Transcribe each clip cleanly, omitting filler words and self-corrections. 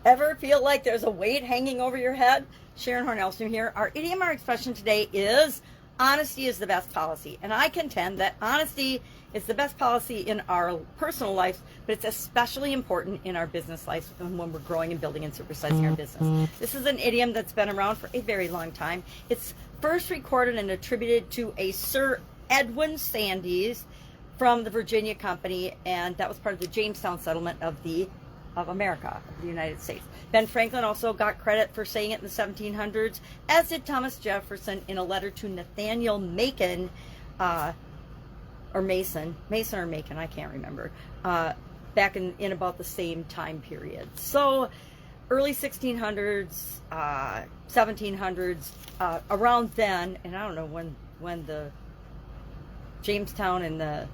Ever feel like there's a weight hanging over your head? Sharon Horne-Ellstrom here. Our idiom or expression today is honesty is the best policy. And I contend that honesty is the best policy in our personal lives, but it's especially important in our business lives when we're growing and building and supersizing our business. This is an idiom that's been around for a very long time. It's first recorded and attributed to a Sir Edwin Sandys from the Virginia Company, and that was part of the Jamestown settlement of America, of the United States. Ben Franklin also got credit for saying it in the 1700s, as did Thomas Jefferson in a letter to Nathaniel Macon, or Mason or Macon, I can't remember, back in about the same time period. So early 1600s, 1700s, around then, and I don't know when the Jamestown and the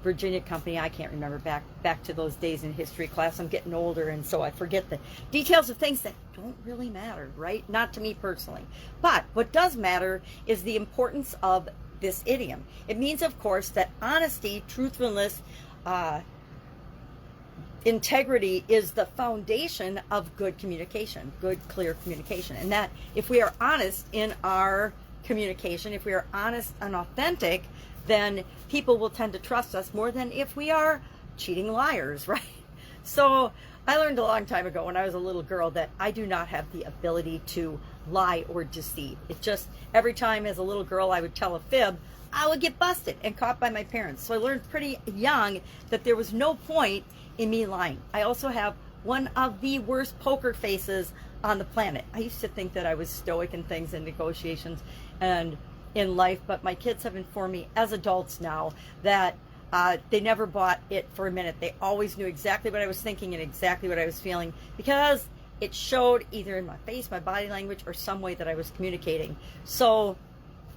Virginia Company, I can't remember, back to those days in history class. I'm getting older, and so I forget the details of things that don't really matter, right? Not to me personally. But what does matter is the importance of this idiom. It means, of course, that honesty, truthfulness, integrity is the foundation of good communication, good, clear communication. And that if we are honest in our communication, if we are honest and authentic, then people will tend to trust us more than if we are cheating liars, right? So I learned a long time ago when I was a little girl that I do not have the ability to lie or deceive. It just, every time as a little girl I would tell a fib, I would get busted and caught by my parents. So I learned pretty young that there was no point in me lying. I also have one of the worst poker faces on the planet. I used to think that I was stoic in things in negotiations and in life, but my kids have informed me as adults now that they never bought it for a minute. They always knew exactly what I was thinking and exactly what I was feeling, because it showed either in my face, my body language, or some way that I was communicating. So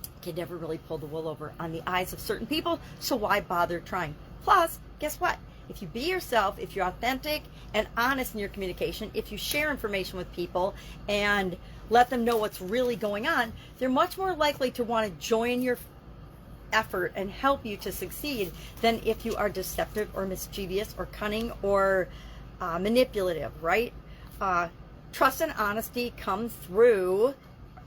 I could never really pull the wool over on the eyes of certain people, so why bother trying? Plus, guess what? If you be yourself, if you're authentic and honest in your communication, if you share information with people and let them know what's really going on, they're much more likely to want to join your effort and help you to succeed than if you are deceptive or mischievous or cunning or manipulative, right? Trust and honesty come through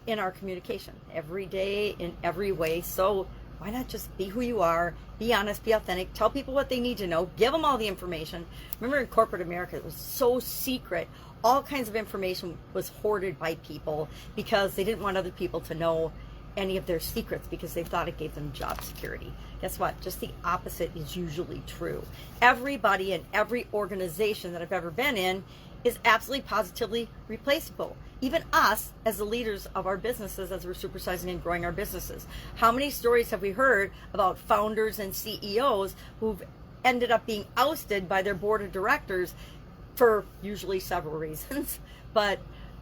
in our communication every day in every way. So why not just be who you are, be honest, be authentic, tell people what they need to know, give them all the information. Remember in corporate America, it was so secret. All kinds of information was hoarded by people because they didn't want other people to know any of their secrets because they thought it gave them job security. Guess what? Just the opposite is usually true. Everybody in every organization that I've ever been in is absolutely positively replaceable. Even us as the leaders of our businesses, as we're supersizing and growing our businesses. How many stories have we heard about founders and CEOs who've ended up being ousted by their board of directors for usually several reasons, but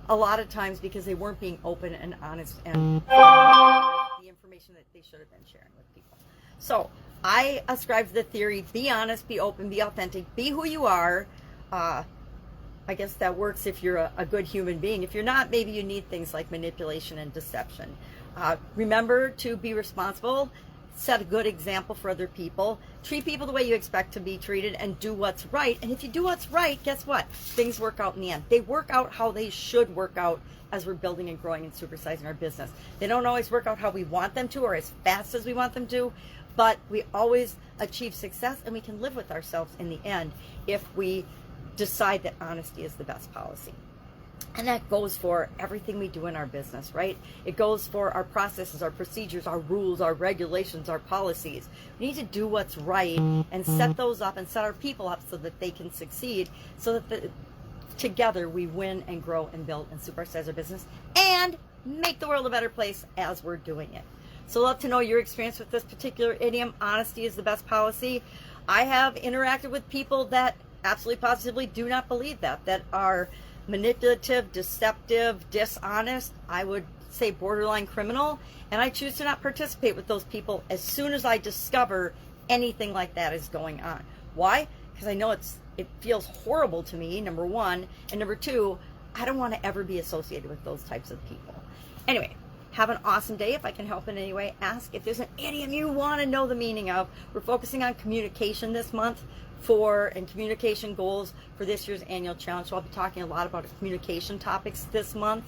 a lot of times because they weren't being open and honest and the information that they should have been sharing with people. So I ascribe to the theory, be honest, be open, be authentic, be who you are. I guess that works if you're a good human being. If you're not, maybe you need things like manipulation and deception. Remember to be responsible, set a good example for other people, treat people the way you expect to be treated, and do what's right. And if you do what's right, guess what? Things work out in the end. They work out how they should work out as we're building and growing and supersizing our business. They don't always work out how we want them to or as fast as we want them to, but we always achieve success, and we can live with ourselves in the end if we decide that honesty is the best policy. And that goes for everything we do in our business, right? It goes for our processes, our procedures, our rules, our regulations, our policies. We need to do what's right and set those up and set our people up so that they can succeed, so that together we win and grow and build and supersize our business and make the world a better place as we're doing it. So I'd love to know your experience with this particular idiom, honesty is the best policy. I have interacted with people that absolutely positively do not believe that are manipulative, deceptive, dishonest, I would say borderline criminal, and I choose to not participate with those people as soon as I discover anything like that is going on. Why? Because I know it feels horrible to me, number one, and number two, I don't want to ever be associated with those types of people. Anyway, Have an awesome day. If I can help in any way, ask. If there's an idiom you want to know the meaning of, we're focusing on communication this month and communication goals for this year's annual challenge. So I'll be talking a lot about communication topics this month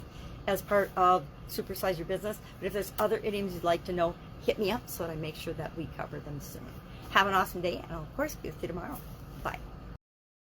as part of Supersize Your Business. But if there's other idioms you'd like to know, hit me up so that I make sure that we cover them soon. Have an awesome day, and I'll, of course, be with you tomorrow.